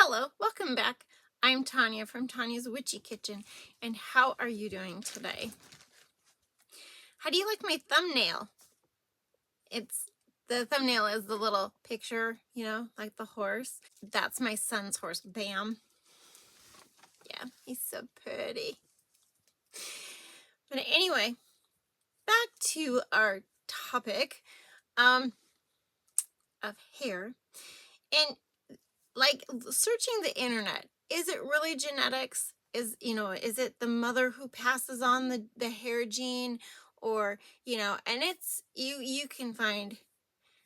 Hello, welcome back. I'm Tonya from Tonya's Witchy Kitchen, and how are you doing today? How do you like my thumbnail? The thumbnail is the little picture, like the horse. That's my son's horse, Bam. Yeah, he's so pretty. But anyway, back to our topic of hair. And like searching the internet, is it really genetics? Is it the mother who passes on the hair gene, or and it's you can find,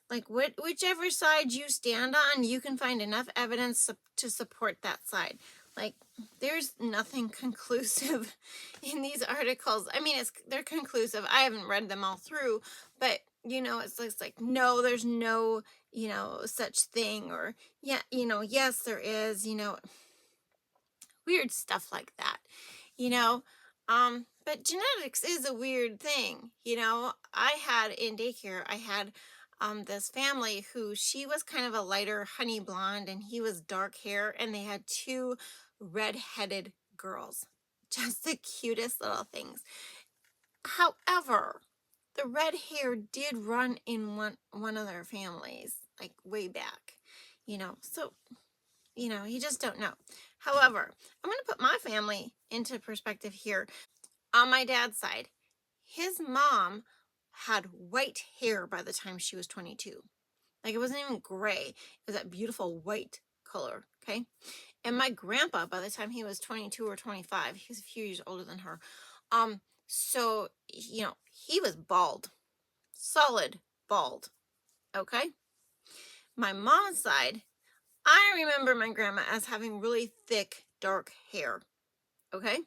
like, whichever side you stand on, you can find enough evidence to support that side. Like, there's nothing conclusive in these articles. I mean, they're conclusive. I haven't read them all through, but it's like, no, there's no such thing, or yeah, yes there is, weird stuff like that, but genetics is a weird thing. I had in daycare, I had this family who, she was kind of a lighter honey blonde and he was dark hair, and they had two red-headed girls, just the cutest little things. However, the red hair did run in one of their families, like way back, so you just don't know. However, I'm going to put my family into perspective here. On my dad's side, his mom had white hair by the time she was 22. Like, it wasn't even gray. It was that beautiful white color, okay? And my grandpa, by the time he was 22 or 25, he was a few years older than her. So, he was bald. Solid bald, okay? My mom's side, I remember my grandma as having really thick, dark hair, okay?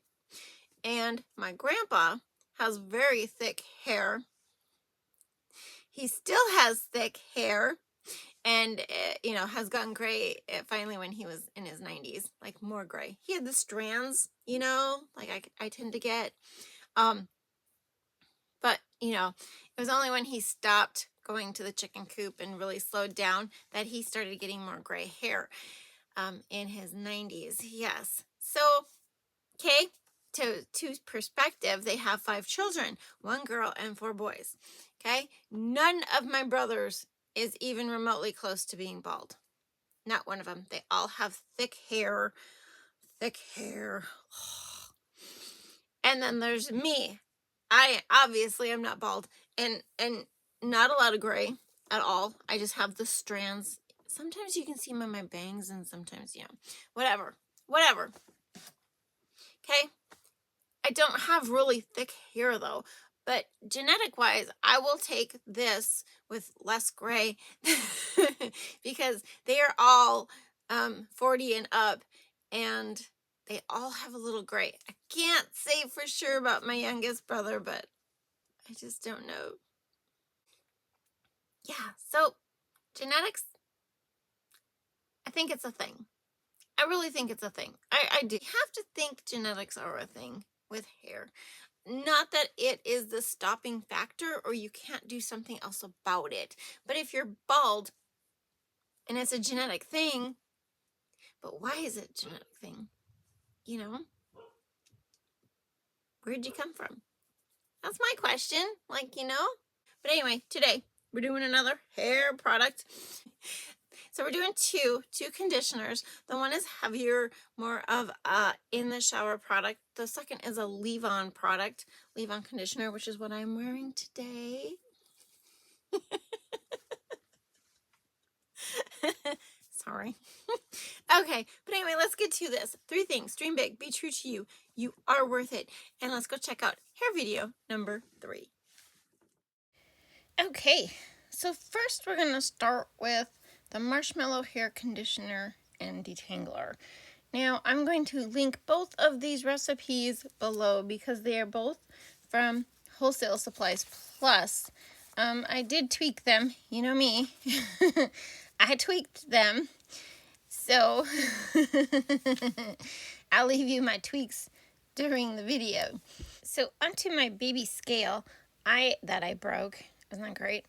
And my grandpa has very thick hair. He still has thick hair, and has gotten gray finally when he was in his 90s, like more gray. He had the strands, like I tend to get. But it was only when he stopped going to the chicken coop and really slowed down that he started getting more gray hair in his 90s. Yes. So, okay, to perspective, they have 5 children, 1 girl and 4 boys. Okay, none of my brothers is even remotely close to being bald. Not one of them. They all have thick hair. Thick hair. And then there's me. I obviously am not bald, and not a lot of gray at all. I just have the strands. Sometimes you can see them in my bangs, and sometimes, whatever. Okay. I don't have really thick hair though, but genetic wise, I will take this with less gray because they are all 40 and up, and they all have a little gray. I can't say for sure about my youngest brother, but I just don't know. Yeah, so genetics, I think it's a thing. I really think it's a thing. I do. You have to think genetics are a thing with hair. Not that it is the stopping factor or you can't do something else about it. But if you're bald and it's a genetic thing, but why is it a genetic thing? Where'd you come from? That's my question. But anyway, today we're doing another hair product. So we're doing two conditioners. The one is heavier, more of a in the shower product. The second is a leave-on product, leave-on conditioner, which is what I'm wearing today. Sorry. Okay, but anyway, let's get to this. 3 things. Dream big, be true to you. You are worth it. And let's go check out hair video number 3. Okay, so first we're going to start with the marshmallow hair conditioner and detangler. Now, I'm going to link both of these recipes below because they are both from Wholesale Supplies Plus. I did tweak them, you know me. I tweaked them. So, I'll leave you my tweaks during the video. So, onto my baby scale that I broke. Isn't that great?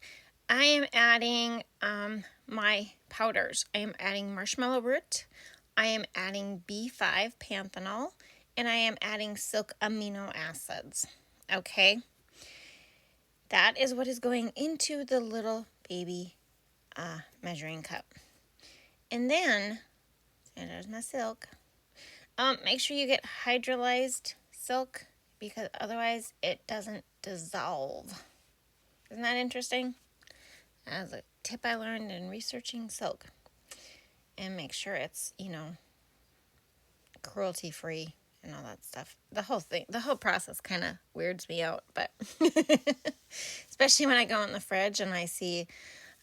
I am adding my powders. I am adding marshmallow root. I am adding B5 panthenol, and I am adding silk amino acids. Okay, that is what is going into the little baby measuring cup. And then, there's my silk. Make sure you get hydrolyzed silk, because otherwise it doesn't dissolve. Isn't that interesting? That's a tip I learned in researching silk. And make sure it's, cruelty free and all that stuff. The whole process kind of weirds me out, but especially when I go in the fridge and I see,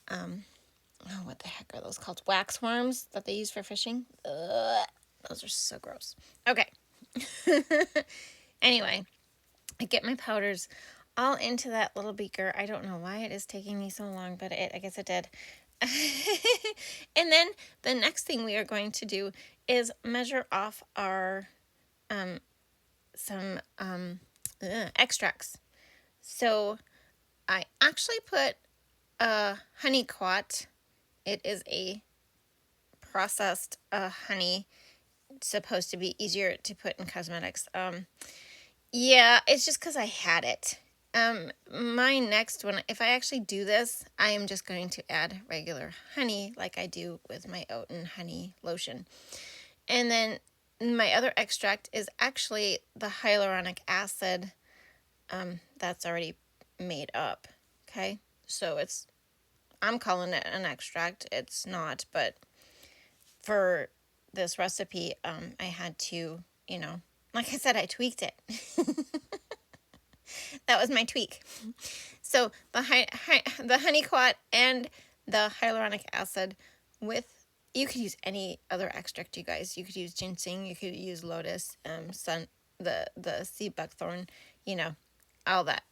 what the heck are those called? Wax worms that they use for fishing. Ugh, those are so gross. Okay. Anyway, I get my powders all into that little beaker. I don't know why it is taking me so long, but I guess it did. And then the next thing we are going to do is measure off our some extracts. So I actually put a honey quat. It is a processed honey. It's supposed to be easier to put in cosmetics. Yeah, it's just because I had it. My next one, if I actually do this, I am just going to add regular honey like I do with my oat and honey lotion. And then my other extract is actually the hyaluronic acid that's already made up. Okay, so I'm calling it an extract. It's not, but for this recipe, I had to, like I said, I tweaked it. That was my tweak. So the honey quat and the hyaluronic acid you could use any other extract, you guys. You could use ginseng, you could use lotus, the sea buckthorn, all that.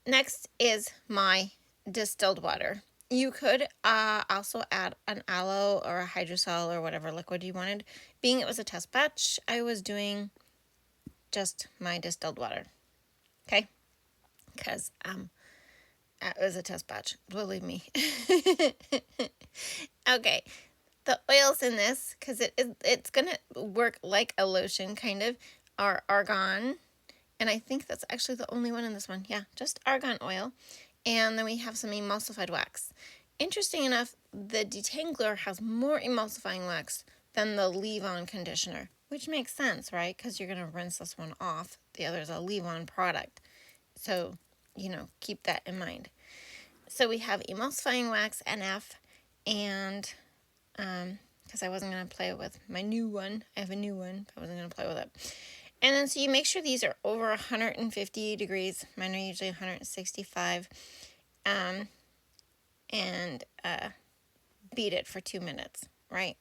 Next is my distilled water. You could also add an aloe or a hydrosol or whatever liquid you wanted. Being it was a test batch, I was doing just my distilled water. Okay? Because it was a test batch, believe me. Okay, the oils in this, because it's going to work like a lotion kind of, are argan. And I think that's actually the only one in this one. Yeah, just argan oil. And then we have some emulsified wax. Interesting enough, the Detangler has more emulsifying wax than the leave-on conditioner, which makes sense, right? Because you're going to rinse this one off. The other is a leave-on product. So, keep that in mind. So we have emulsifying wax, NF, and because I wasn't going to play with my new one. I have a new one, but I wasn't going to play with it. And then so you make sure these are over 150 degrees. Mine are usually 165. And beat it for 2 minutes, right?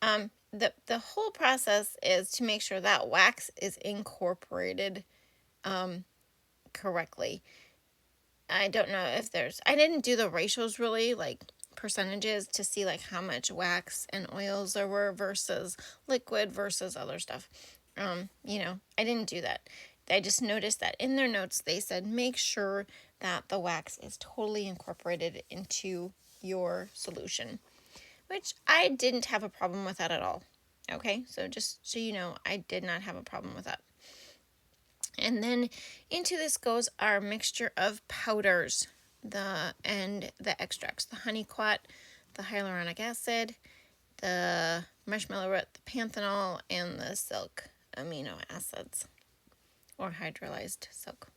The whole process is to make sure that wax is incorporated correctly. I don't know if I didn't do the ratios really, like percentages to see like how much wax and oils there were versus liquid versus other stuff. I didn't do that. I just noticed that in their notes they said make sure that the wax is totally incorporated into your solution, which I didn't have a problem with that at all. Okay, so just so you know, I did not have a problem with that. And then into this goes our mixture of powders, the extracts, the honey quat, the hyaluronic acid, the marshmallow root, the panthenol, and the silk amino acids, or hydrolyzed silk.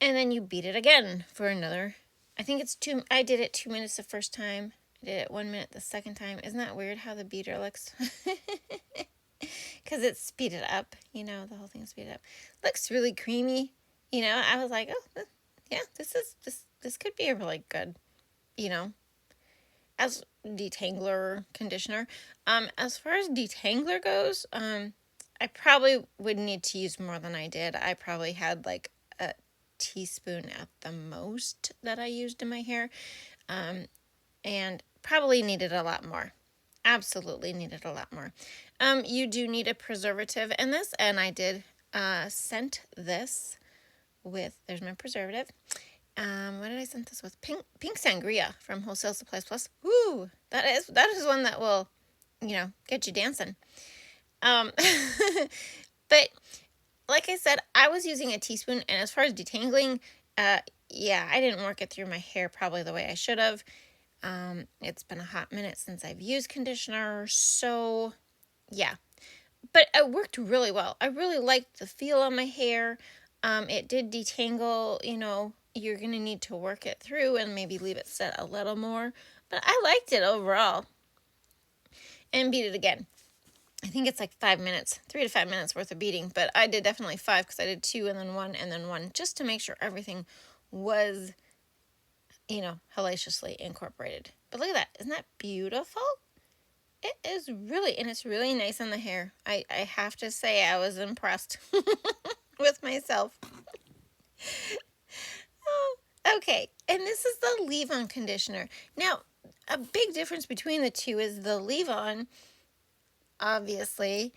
And then you beat it again for another, I think it's I did it 2 minutes the first time. I did it 1 minute the second time. Isn't that weird how the beater looks? Because it's speeded up, the whole thing is speeded up. Looks really creamy. I was like, oh, yeah, this could be a really good, as detangler conditioner. As far as detangler goes, I probably would need to use more than I did. I probably had like a teaspoon at the most that I used in my hair, and probably needed a lot more. Absolutely needed a lot more. You do need a preservative in this, and I did scent this with, there's my preservative. What did I scent this with? Pink Sangria from Wholesale Supplies Plus. Ooh, that is one that will get you dancing. Um, but like I said, I was using a teaspoon, and as far as detangling, yeah, I didn't work it through my hair probably the way I should have. It's been a hot minute since I've used conditioner, so yeah. But it worked really well. I really liked the feel on my hair. It did detangle, you're going to need to work it through and maybe leave it set a little more. But I liked it overall. And beat it again. I think it's like 5 minutes, 3 to 5 minutes worth of beating. But I did definitely 5 because I did 2 and then 1 just to make sure everything was, hellaciously incorporated. But look at that. Isn't that beautiful? It is really, and it's really nice on the hair. I have to say I was impressed with myself. Oh, okay, and this is the leave-on conditioner. Now, a big difference between the two is the leave-on, obviously,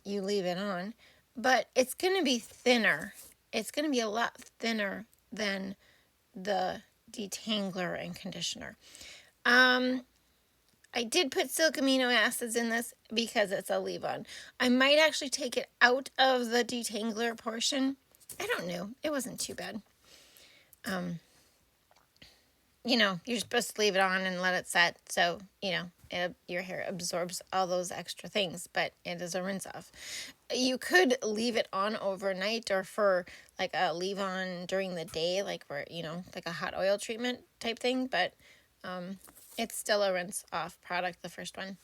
you leave it on, but it's going to be thinner. It's going to be a lot thinner than the detangler and conditioner. I did put silk amino acids in this because it's a leave-on. I might actually take it out of the detangler portion. I don't know. It wasn't too bad. You're supposed to leave it on and let it set. So, your hair absorbs all those extra things, but it is a rinse off. You could leave it on overnight or for like a leave on during the day, like where, like a hot oil treatment type thing, but it's still a rinse off product, the first one.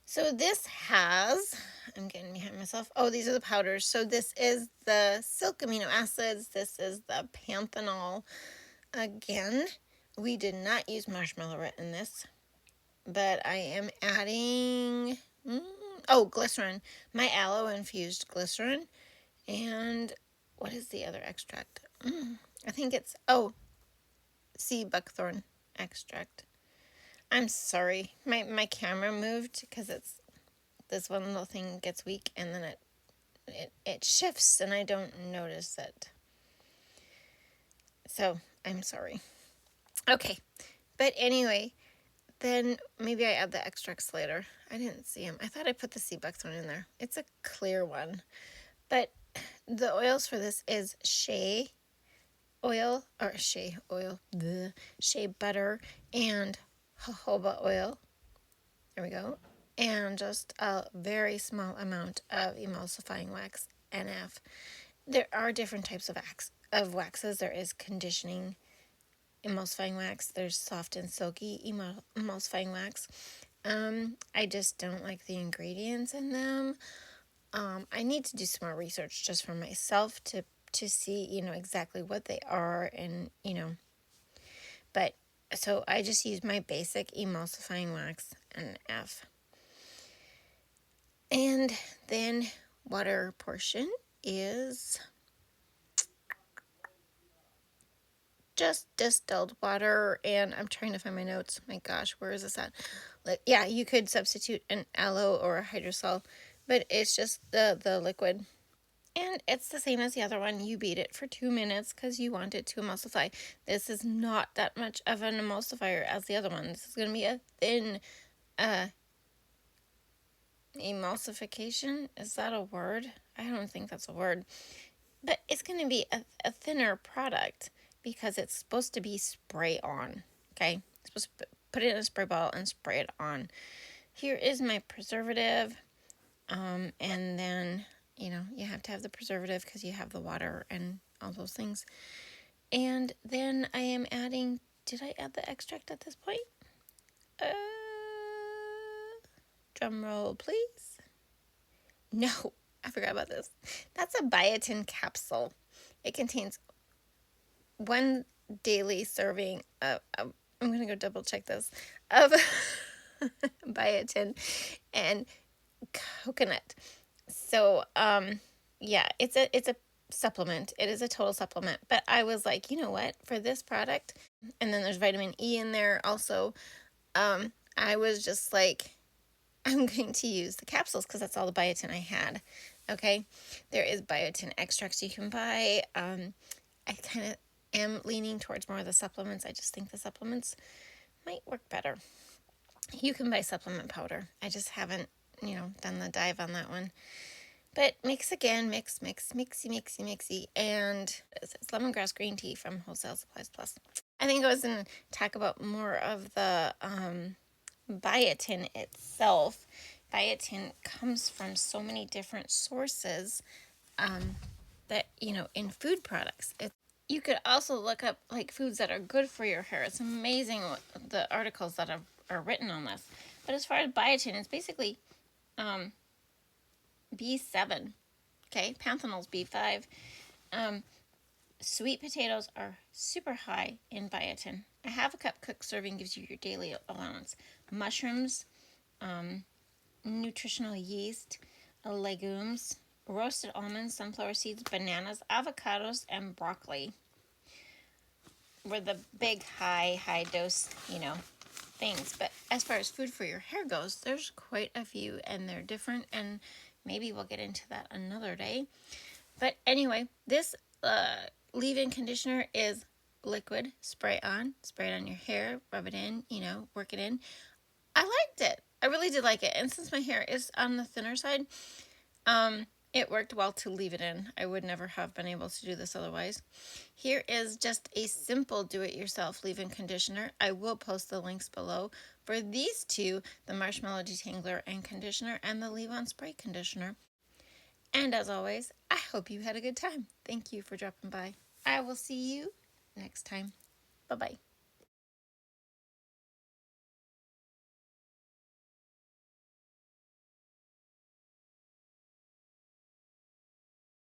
So this has, I'm getting behind myself. Oh, these are the powders. So this is the silk amino acids. This is the panthenol. Again, we did not use marshmallow root in this, but I am adding, glycerin. My aloe infused glycerin. And what is the other extract? I think it's, sea buckthorn extract. I'm sorry. My camera moved because it's this one little thing gets weak and then it shifts and I don't notice it. So I'm sorry. Okay. But anyway, then maybe I add the extracts later. I didn't see them. I thought I put the sea buckthorn in there. It's a clear one. But the oils for this is shea oil, shea butter, and jojoba oil. There we go. And just a very small amount of emulsifying wax, NF. There are different types of waxes. There is conditioning emulsifying wax. There's soft and silky emulsifying wax. I just don't like the ingredients in them. I need to do some more research just for myself to see, exactly what they are and, but so I just use my basic emulsifying wax and F. And then water portion is just distilled water, and I'm trying to find my notes. My gosh, where is this at? Yeah, you could substitute an aloe or a hydrosol, but it's just the liquid. And it's the same as the other one. You beat it for 2 minutes because you want it to emulsify. This is not that much of an emulsifier as the other one. This is going to be a thin emulsification. Is that a word? I don't think that's a word. But it's going to be a thinner product because it's supposed to be spray on. Okay? It's supposed to put it in a spray bottle and spray it on. Here is my preservative. And then, you have to have the preservative because you have the water and all those things. And then I am adding, did I add the extract at this point? Drum roll, please. No, I forgot about this. That's a biotin capsule. It contains 1 daily serving of, I'm going to go double check this, of biotin and coconut. So, yeah, it's a supplement. It is a total supplement. But I was like, you know what? For this product, and then there's vitamin E in there also. I was just like, I'm going to use the capsules because that's all the biotin I had. Okay, there is biotin extracts you can buy. I kind of am leaning towards more of the supplements. I just think the supplements might work better. You can buy supplement powder. I just haven't, done the dive on that one. But mix again, mixy. And it's lemongrass green tea from Wholesale Supplies Plus. I think I was going to talk about more of the biotin itself. Biotin comes from so many different sources that, in food products. You could also look up like foods that are good for your hair. It's amazing the articles that are written on this. But as far as biotin, it's basically B7. Okay, panthenol's B5. Sweet potatoes are super high in biotin. A half a cup cooked serving gives you your daily allowance. Mushrooms, nutritional yeast, legumes, roasted almonds, sunflower seeds, bananas, avocados, and broccoli were the big high dose, things. But as far as food for your hair goes, there's quite a few and they're different, and maybe we'll get into that another day. But anyway, this leave-in conditioner is liquid. Spray it on your hair, rub it in, work it in. I liked it. I really did like it. And since my hair is on the thinner side, it worked well to leave it in. I would never have been able to do this otherwise. Here is just a simple do-it-yourself leave-in conditioner. I will post the links below for these two, the Marshmallow Detangler and Conditioner and the Leave-On Spray Conditioner. And as always, I hope you had a good time. Thank you for dropping by. I will see you next time. Bye-bye.